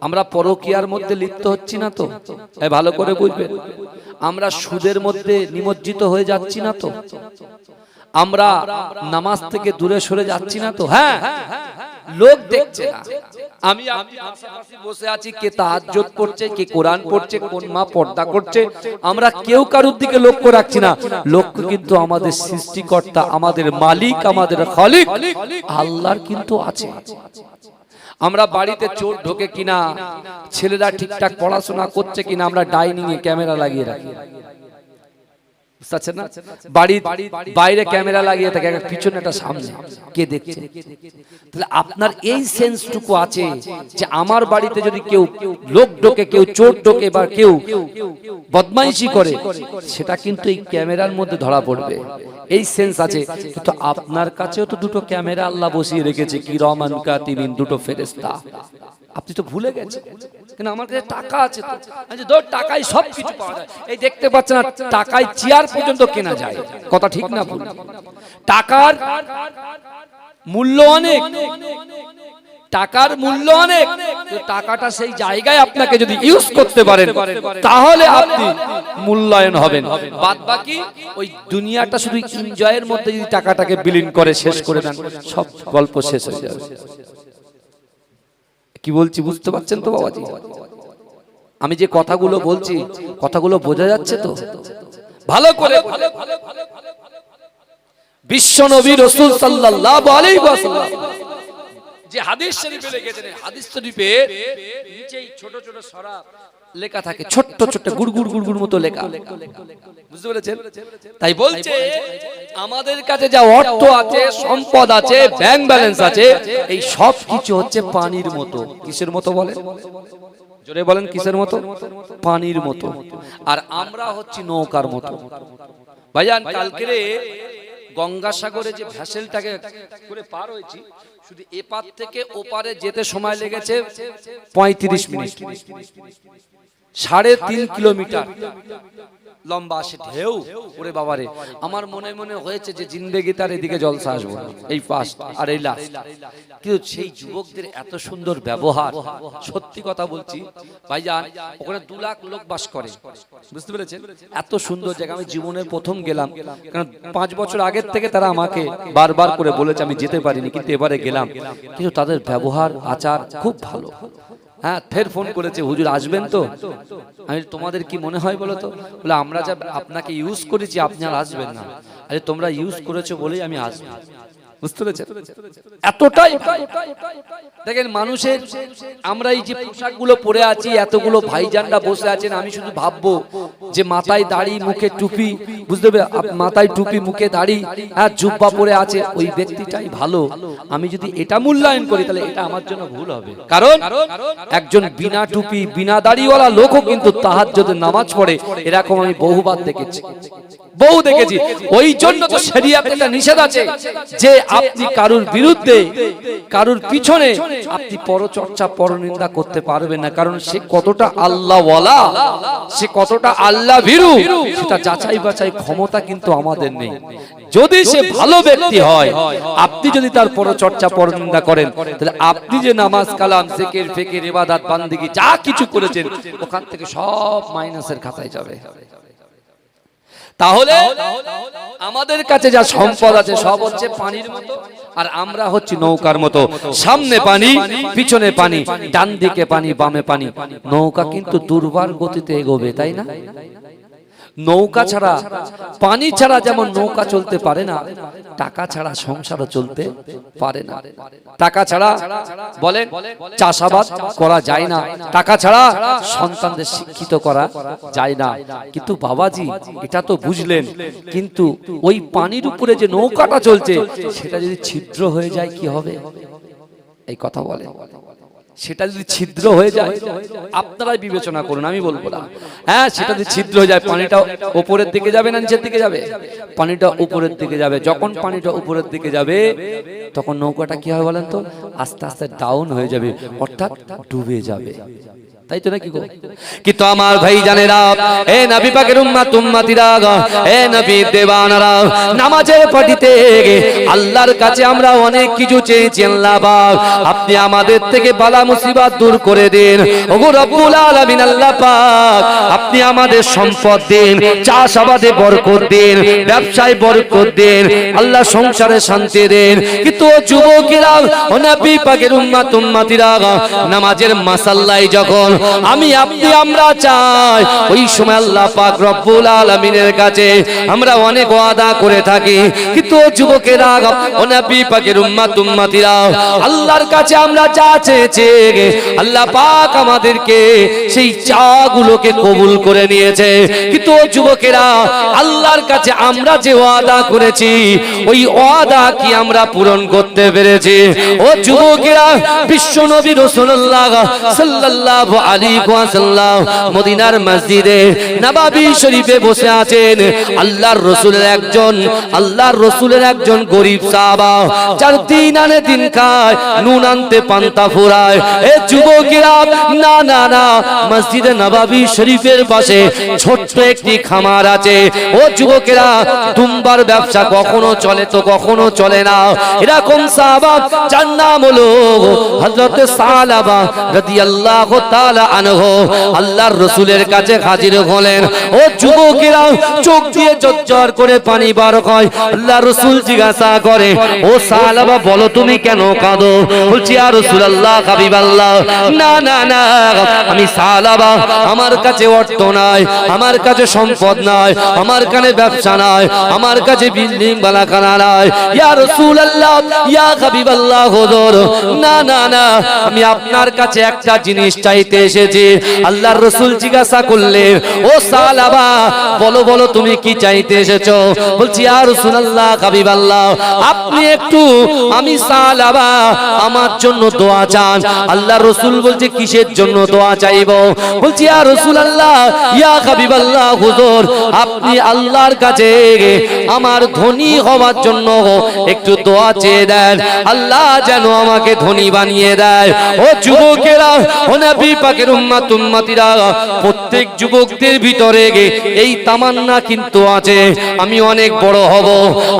আমরা পরকীয়ার মধ্যে লিপ্ত হচ্ছি না তো? ভালো করে বুঝবেন। আমরা সুদের মধ্যে নিমজ্জিত হয়ে যাচ্ছি না তো? আমরা নামাজ থেকে দূরে সরে যাচ্ছি না তো? হ্যাঁ, লোক দেখছে না, আমি আপনি পাশাপাশি বসে আছি, কে তাহাজ্জুদ পড়ছে, কে কোরআন পড়ছে, কোন মা পর্দা করছে, আমরা কেউ কারোর দিকে লক্ষ্য রাখছি না। লক্ষ্য কিন্তু আমাদের সৃষ্টিকর্তা, আমাদের মালিক, আমাদের খালিক আল্লাহর কিন্তু আছে। আমরা বাড়িতে চোর ঢোকে কিনা, ছেলেরা ঠিকঠাক পড়াশোনা করছে কিনা, আমরা ডাইনিং এ ক্যামেরা লাগিয়ে রাখি, না? বাড়ির বাইরে ক্যামেরা লাগিয়ে থাকে, পিছনে একটা সামনে, কে দেখছে? তাহলে আপনার এই সেন্সটুকু আছে যে আমার বাড়িতে যদি কেউ লোক ঢোকে, কেউ চোর ঢোকে বা কেউ বদমাইশি করে, সেটা কিন্তু এই ক্যামেরার মধ্যে ধরা পড়বে। এই সেন্স আছে। কিন্তু আপনার কাছেও তো দুটো ক্যামেরা আল্লাহ বসিয়ে রেখেছে, কিরামান কাতিবিন, দুটো ফেরেশতা। আপনি তো ভুলে গেছেন। কিন্তু আমার কাছে টাকা আছে তো, আচ্ছা ধর টাকায় সব কিছু পাওয়া যায়। এই দেখতে পাচ্ছেন না, টাকায় চেয়ার পর্যন্ত কেনা যায়। কথা ঠিক না ভুল? টাকার মূল্য অনেক, টাকার মূল্য অনেক। টাকাটা সেই জায়গায় আপনাকে যদি ইউজ করতে পারেন তাহলে আপনি মূল্যায়ন হবেন। বাদ বাকি ওই দুনিয়াটা শুধু এনজয়ের মধ্যে যদি টাকাটাকে বিলীন করে শেষ করে দেন, সব গল্প শেষ হয়ে যাবে। কি বলছি বুঝতে পারছেন তো বাবাজি? আমি যে কথাগুলো বলছি, কথাগুলো বোঝা যাচ্ছে তো ভালো করে? বিশ্ব নবী রাসূল সাল্লাল্লাহু আলাইহি ওয়াসাল্লাম যে হাদিস শরীফে লিখেছেন, হাদিস শরীফের নিচেই ছোট ছোট সরা লেখা থাকে, ছোট্ট ছোট্ট গুড়গুড় গুড়গুড় মতো লেখা, বুঝতে পেরেছেন? তাই বলছে আমাদের কাছে যা অর্থ আছে, সম্পদ আছে, ব্যাংক ব্যালেন্স আছে, এই সব কিছু হচ্ছে পানির মতো। কিসের মতো বলেন? জোরে বলেন, কিসের মতো? পানির মতো। আর আমরা হচ্ছি নৌকার মতো। ভাইজান, কালকে গঙ্গাসাগরে যে ভ্যাসেলটাকে করে পার হয়েছি, শুধু এপার থেকে ওপারে যেতে সময় লেগেছে 35 মিনিট। 3.5 কিলোমিটার লম্বা সে ঢেউ। ওরে বাবারে, আমার মনে মনে হয়েছে যে জিন্দেগি তার এদিকে জলসা আসবো, এই ফার্স্ট আর এই লাস্ট। কিন্তু সেই যুবকদের এত সুন্দর ব্যবহার, সত্যি কথা বলছি ভাইজান, ওখানে 2 লাখ লোক বাস করে, বুঝতে পেরেছেন? এত সুন্দর জায়গা। আমি জীবনের প্রথম গেলাম, কারণ 5 বছর আগের থেকে তারা আমাকে বারবার করে বলেছে, আমি যেতে পারিনি, কিন্তু এবারে গেলাম। কিন্তু তাদের ব্যবহার আচার খুব ভালো। হ্যাঁ, ফের ফোন করেছে, হুজুর আসবেন তো? আমি, তোমাদের কি মনে হয় বলো তো? বলে, আমরা যা আপনাকে ইউজ করেছি আপনি আর আসবেন না। আরে তোমরা ইউজ করেছো বলেই আমি আসবো, বুঝতে পেরেছেন? এতটাই দেখেন মানুষের, আমরা এই যে পোশাকগুলো পরে আছি, এতগুলো ভাইজানরা বসে আছেন, আমি শুধু ভাববো যে মাথায় দাড়ি, মুখে টুপি, বুঝতে পেরে, মাথায় টুপি, মুখে দাড়ি, হ্যাঁ, জুব্বা পরে আছে, ওই ব্যক্তিটাই ভালো। আমি যদি এটা মূল্যায়ন করি তাহলে এটা আমার জন্য ভুল হবে। কারণ একজন বিনা টুপি, বিনা দাড়িওয়ালা লোকও কিন্তু তাহাজ্জুদের নামাজ পড়ে, এরকম আমি বহুবার দেখেছি, বহু দেখেছি। ওই জন্য তো শরীয়তে এটা নিষেধ আছে যে আপনি কারুর বিরুদ্ধে, কারুর পিছনে আপনি পরচর্চা, পরনিন্দা করতে পারবেন না। কারণ সে কতটা আল্লাহওয়ালা, সে কতটা আল্লাহ ভীরু, সেটা যাচাই বাছাই ক্ষমতা কিন্তু আমাদের নেই। যদি সে ভালো ব্যক্তি হয়, আপনি যদি তার পরচর্চা, পরনিন্দা করেন, তাহলে আপনি যে নামাজ, কালাম, জিকির, ফিকির, ইবাদত, বান্দিগি যা কিছু করেছেন, ওখান থেকে সব মাইনাসের খাতায় যাবে। তাহলে আমাদের কাছে যা সম্পদ আছে সব হচ্ছে পানির মতো, আর আমরা হচ্ছি নৌকার মতো। সামনে পানি, পিছনে পানি, ডান দিকে পানি, বামে পানি। নৌকা কিন্তু দুর্বার গতিতে এগোবে, তাই না? নৌকা ছাড়া, পানি ছাড়া যেমন নৌকা চলতে পারে না, টাকা ছাড়া সংসারও চলতে পারে না। টাকা ছাড়া বলেন চাষাবাদ করা যায় না, টাকা ছাড়া সন্তানদের শিক্ষিত করা যায় না। কিন্তু বাবাজি এটা তো বুঝলেন, কিন্তু ওই পানির উপরে যে নৌকাটা চলছে, সেটা যদি ছিদ্র হয়ে যায় কি হবে? এই কথা বলে, সেটা যদি ছিদ্র হয়ে যায়, আপনারাই বিবেচনা করুন, আমি বলবো না। হ্যাঁ, সেটা যদি ছিদ্র হয়ে যায়, পানিটা উপরের দিকে যাবে না নিচের দিকে যাবে? পানিটা উপরের দিকে যাবে। যখন পানিটা উপরের দিকে যাবে, তখন নৌকাটা কি হবে বলেন তো? আস্তে আস্তে ডাউন হয়ে যাবে, অর্থাৎ ডুবে যাবে, তাই তো নাকি গো? কিন্তু আমার ভাই জানেরা, এ নবী পাকের উম্মত, উম্মতিরা, এ নবী দেওয়ানারা, নামাজের পাটিতে আল্লাহর কাছে আমরা অনেক কিছু চেয়েছি। আল্লাহ পাক, আপনি আমাদের থেকে বালা মুসিবত দূর করে দিন। ওগো রব্বুল আলামিন, আল্লাহ পাক, আপনি আমাদের সম্পদ দিন, চাষাবাদে বরকত দিন, ব্যবসায় বরকত দিন, আল্লাহ সংসারে শান্তি দিন। কিন্তু যুবকেরা, ও নবী পাকের উম্মত, উম্মতিরা, নামাজের মাসাল্লায় যখন আমি আপনি আমরা চাই, ওই সময় আল্লাহ পাক রব্বুল আলামিনের কাছে আমরা অনেক ওয়াদা করে থাকি। কিন্তু যুবকেরা, ও নবী পাকের উম্মত, উম্মতিরা, আল্লাহর কাছে আমরা যা চেয়েছি, আল্লাহ পাক আমাদেরকে সেই চাগুলোকে কবুল করে নিয়েছে। কিন্তু যুবকেরা, আল্লাহর কাছে আমরা যে ওয়াদা করেছি, ওই ওয়াদা কি আমরা পূরণ করতে পেরেছি? ও যুবকেরা, বিশ্ব নবী রাসূলুল্লাহ সাল্লাল্লাহু আলাইহি ওয়াসাল্লাম মদিনার মসজিদে নববী শরীফে বসে আছেন। আল্লাহর রাসূলের একজন গরীব সাহাবা, যার দিন আনে দিন খায়, নুন আনতে পান্তা ফুরায়। এ যুবকেরা, না না না, মসজিদে নববী শরীফের পাশে ছোট্ট একটি খামার আছে। ও যুবকেরা, দুম্বার ব্যবসা কখনো চলে তো কখনো চলে না। এরকম সাহাবা, যার নাম হলো হযরত সালাবা রাদিয়াল্লাহু তাআলা তাআলা আনহু আল্লাহর রাসূলের কাছে হাজির হলেন। ও যুবকেরা, চোখ দিয়ে ঝরঝর করে পানি বার হয়। আল্লাহর রাসূল জিজ্ঞাসা করে, ও সাহাবা বলো তুমি কেন কাঁদো? বলছি ইয়া রাসূলুল্লাহ, হাবিবাল্লাহ, না না না, আমি সাহাবা, আমার কাছে অর্থ নাই, আমার কাছে সম্পদ নাই, আমার কাছে ব্যবসা নাই, আমার কাছে বিল্ডিং বালাখানা নাই। ইয়া রাসূলুল্লাহ, ইয়া হাবিবাল্লাহ, হুজুর, না না না, আমি আপনার কাছে একটা জিনিস চাইতে এসেছি। আল্লাহর রাসূল জিজ্ঞাসা করলেন, ও সাহাবা বলো বলো তুমি কি চাইতে এসেছো? বলছি ইয়া রাসূলুল্লাহ, হাবিবাল্লাহ, আপনি একটু, আমি সাহাবা, আমার জন্য দোয়া চান। আল্লাহর রাসূল বলছে কিসের জন্য দোয়া চাইবো? বলছি ইয়া রাসূলুল্লাহ, ইয়া হাবিবাল্লাহ, হুজুর, আপনি আল্লাহর কাছে আমার ধনী হওয়ার জন্য একটু দোয়া চেয়ে দেন, আল্লাহ যেন আমাকে ধনী বানিয়ে দেয়। ও যুবকেরা, ও নবী পাকের উম্মতিরা, প্রত্যেক যুবকদের ভিতরে এই তামান্না কিন্তু আছে, আমি অনেক বড় হব,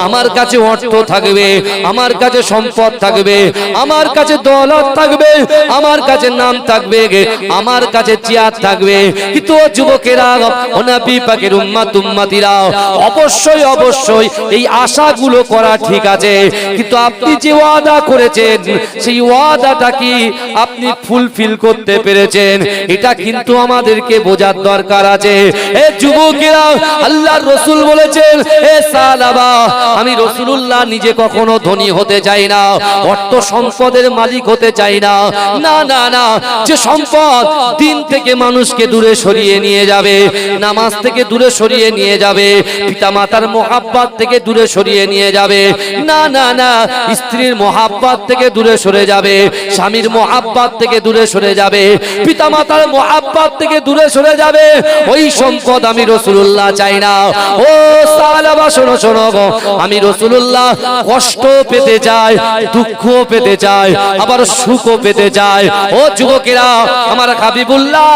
আমার কাছে অর্থ থাকবে, আমার কাছে সম্পদ থাকবে, আমার কাছে দৌলত থাকবে, আমার কাছে নাম থাকবে, আমার কাছে চেয়ার থাকবে। কিন্তু ও যুবকেরা, ও নবী পাকের উম্মতিরা, অবশ্যই অবশ্যই এই আশাগুলো করা ঠিক আছে, কিন্তু আপনি যে ওয়াদা করেছেন সেই ওয়াদাটা কি আপনি ফুলফিল করতে পেরেছেন? এটা কিন্তু আমাদেরকে বোঝার দরকার আছে। এ যুবকেরা, আল্লাহর রাসূল বলেছেন, এ সাহাবা, আমি রাসূলুল্লাহ নিজে কখনো ধনী হতে চাই না, অর্থ সম্পদের মালিক হতে চাই না। না না না, যে সম্পদ দিন থেকে মানুষকে দূরে সরিয়ে নিয়ে যাবে, নামাজ থেকে দূরে সরিয়ে নিয়ে যাবে, পিতামাতার মহব্বত থেকে দূরে সরিয়ে নিয়ে যাবে, না না না, স্ত্রীর মহব্বত থেকে দূরে সরে যাবে, স্বামীর মহব্বত থেকে দূরে সরে যাবে, পিতামাতার মহব্বত থেকে দূরে সরে যাবে, ওই সম্পদ আমি রাসূলুল্লাহ চাই না। ও সাহাবা শোনো শোনো, আমি রাসূলুল্লাহ কষ্ট পেতে চাই, দুঃখ পেতে চাই, আবার সুখও পেতে চাই। ও যুবকেরা, আমার হাবিবুল্লাহ,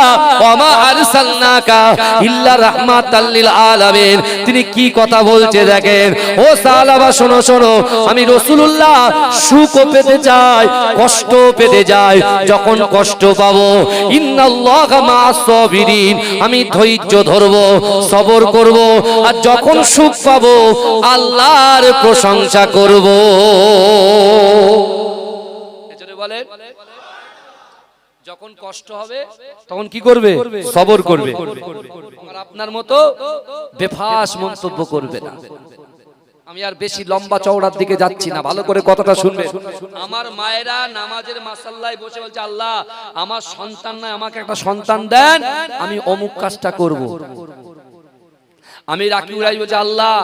ওমা আরসালনাকা ইল্লা রাহমাতাল লিল আলামিন, তিনি কি কথা বলছে দেখেন। ও সাহাবা শোনো শোনো, আমি রাসূলুল্লাহ সুখও পেতে চাই, কষ্ট পেতে চাই। যখন কষ্ট পাবো, ইন্নাল্লাহা মা'আস সাবিরিন, আমি ধৈর্য ধরবো, সবর করব, আর যখন সুখ পাবো আল্লাহর প্রশংসা করব। এজন্য বলেন, যখন কষ্ট হবে তখন কি করবে? সবর করবে, আর আপনার মতো বেফাস মন্তব্য করবে না। আমি আর বেশি লম্বা চওড়ার দিকে যাচ্ছি না, ভালো করে কথাটা শুনবেন। আমার মায়েরা নামাজের মাসাল্লায় বসে বলছে, আল্লাহ আমার সন্তান নাই, আমাকে একটা সন্তান দেন, আমি অমুক কাজটা করব। আমি রাকি উড়াই বলছি, আল্লাহ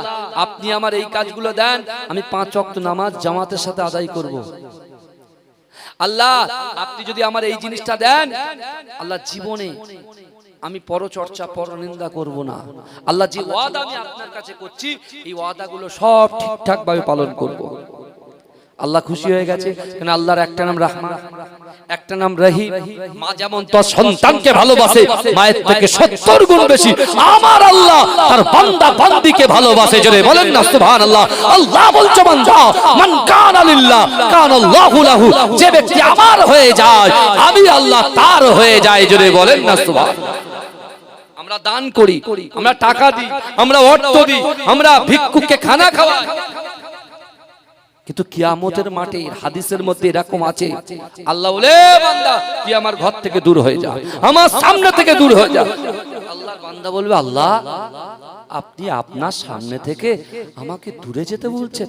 আপনি আমার এই কাজগুলো দেন, আমি 5 ওয়াক্ত নামাজ জামাতের সাথে আদায় করব। আল্লাহ আপনি যদি আমার এই জিনিসটা দেন, আল্লাহ জীবনে আমি পরচর্চা পরনিন্দা করব না। আল্লাহ যে ওয়াদা আমি আপনার কাছে করছি, এই ওয়াদাগুলো সব ঠিকঠাক ভাবে পালন করব। আল্লাহ খুশি হয়ে গেছে, কারণ আল্লাহর একটা নাম রাহমান, একটা নাম রহিম। মা যেমন তার সন্তানকে ভালোবাসে, মায়ের থেকে 70 গুণ বেশি আমার আল্লাহ তার বান্দা বান্দিকে ভালোবাসে। জোরে বলেন না সুবহানাল্লাহ। আল্লাহ বলছে, বান্দা মান কানা লিল্লাহ কানা আল্লাহু লাহু, যে ব্যক্তি আমার হয়ে যায় আমি আল্লাহ তার হয়ে যায়। জোরে বলেন না সুবহানাল্লাহ। আমরা দান করি, আমরা টাকা দিই, আমরা অর্থ দিই, আমরা ভিক্ষুককে খানা খাওয়াই, কিন্তু কিয়ামতের মাঠে হাদিসের মধ্যে এরকম আছে, আল্লাহ বলে, বান্দা তুই আমার ঘর থেকে দূর হয়ে যা, আমার সামনে থেকে দূর হয়ে যা। আল্লাহর বান্দা বলবে, আল্লাহ আপনি আপনার সামনে থেকে আমাকে দূরে যেতে বলছেন?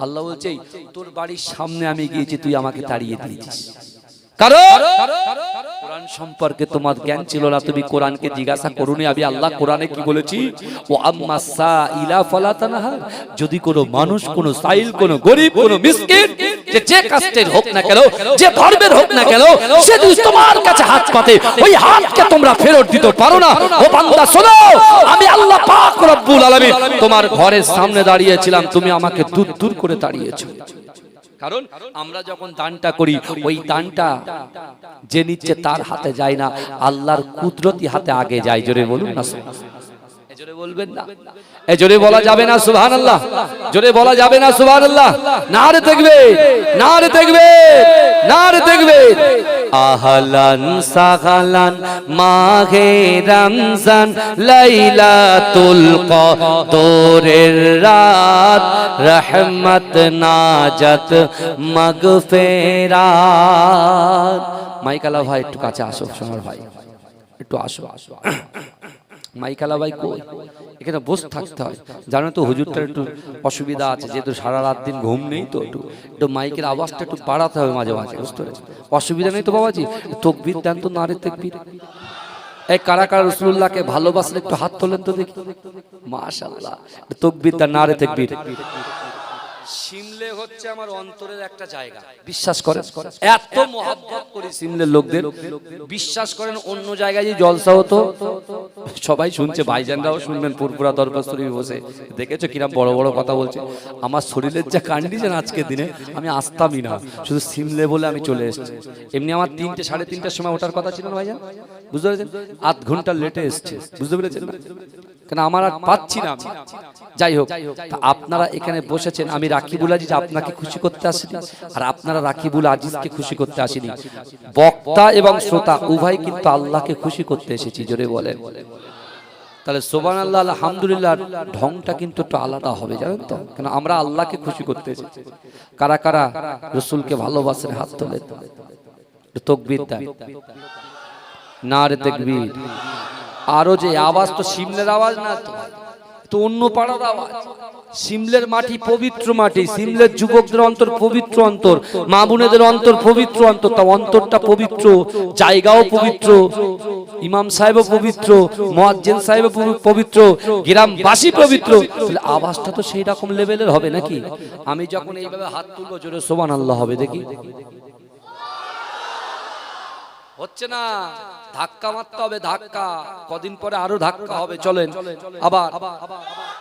আল্লাহ বলছে, তোর বাড়ির সামনে আমি গিয়েছি, তুই আমাকে তাড়িয়ে দিয়েছিস। কারণ কোরআন সম্পর্কে তোমার জ্ঞান ছিল না, তুমি কোরআনকে জিজ্ঞাসা করোনি। আমি আল্লাহ কোরআনে কি বলেছি? ও আম্মা সাইলা ফালা তানহার, যদি কোনো মানুষ, কোনো সাইল, কোনো গরিব, কোনো মিসকিন, যে কাস্টের হোক না কেন, যে ধর্মের হোক না কেন, সে যদি তোমার কাছে হাত পাতে, ওই হাতকে তোমরা ফেরত দিতে পারো না। ও বান্দা শোনো, আমি আল্লাহ পাক রব্বুল আলামিন তোমার ঘরের সামনে দাঁড়িয়েছিলাম, তুমি আমাকে দূর দূর করে তাড়িয়েছো। কারণ আমরা যখন দানটা করি, ওই দানটা যে নিচ্ছে তার হাতে যায় না, আল্লাহর কুদরতি হাতে আগে যায়। জোরে বলুন না, জোরে বলবেন না, জোরে বলা যাবে না সুবহানাল্লাহ, জোরে বলা যাবে না সুবহানাল্লাহ। নারে তাকবীর, নারে তাকবীর, নারে তাকবীর। আহলান সাহলান মাহে রমজান লাইলাতুল কদরের রাত রহমত নাজাত মাগফিরাত। মাইকালা ভাই একটু কাছে আসো, সোনার ভাই একটু আসো। মাইকালা ভাই কই? এখানে বসে থাকতে হয়, জানো তো হুজুরটার একটু অসুবিধা আছে, যেহেতু সারা রাত দিন ঘুম নেই, তো একটু মাইকের আওয়াজটা একটু বাড়াতে হবে মাঝে মাঝে, বুঝতে পেরেছো? অসুবিধা নেই তো বাবাজি? তকবীর দেন তো, নারে তাকবীর। এই কারা কারা রাসূলুল্লাহকে ভালোবাসলে একটু হাত তোলেন তো দেখি। মাশাআল্লাহ, তকবীর দেন, নারে তাকবীর। সিমলে হচ্ছে আমার অন্তরের একটা জায়গা, বিশ্বাস করেন, এত মহব্বত করি সিমলের লোকদের। বিশ্বাস করেন অন্য জায়গায় যে জলসা হতো, সবাই শুনছে, ভাইজানরাও শুনবেন, পুরপুরা দরবার শরীফে বসে দেখেছো কিরম বড় বড় কথা বলছে। আমার শরীরের যা কন্ডিশন আজকের দিনে, আমি আসতামই না, শুধু সিমলে বলে আমি চলে এসেছি। এমনি আমার 3টে সাড়ে 3টার সময় ওঠার কথা ছিল না ভাইজান, বুঝতে পেরেছেন? আধ ঘন্টা লেটে এসছে, বুঝতে পেরেছেন? কেন আমার আর পাচ্ছি না। যাই হোক, আপনারা এখানে বসেছেন, আমি রাকিবুল আজিজ আপনাকে খুশি করতে আসিনি, আর আপনারা রাকিবুল আজিজকে খুশি করতে আসিনি। বক্তা এবং শ্রোতা উভয় কিন্তু আল্লাহকে খুশি করতে এসেছি, জোরে বলেন। তাহলে সুবহানাল্লাহ আলহামদুলিল্লাহ ঢংটা কিন্তু একটু আলাদা হবে, জানেন তো? কেন আমরা আল্লাহকে খুশি করতে এসেছি। কারা কারা রাসূলকে ভালোবাসেন হাত তোলেন, তাকবীর দেন, নারে তাকবীর। আরো যে আওয়াজ, তো সিমলের আওয়াজ না, তো অন্য পাড়ার আওয়াজ। সিমলের মাটি পবিত্র মাটি, সিমলের যুবকদের অন্তর পবিত্র অন্তর, মা বোনেদের অন্তর পবিত্র অন্তর। তা অন্তরটা পবিত্র, জায়গাও পবিত্র, ইমাম সাহেবও পবিত্র, মুয়াজ্জিন সাহেবও পবিত্র, গ্রামবাসী পবিত্র। তাহলে আওয়াজটা তো সেই রকম লেভেলের হবে নাকি? আমি যখন এইভাবে হাত তুলবো, জোরে সুবহানাল্লাহ হবে দেখি। হচ্ছে না, ধাক্কা মারতে হবে, ধাক্কা। কদিন পরে আরো ধাক্কা হবে, চলেন আবার।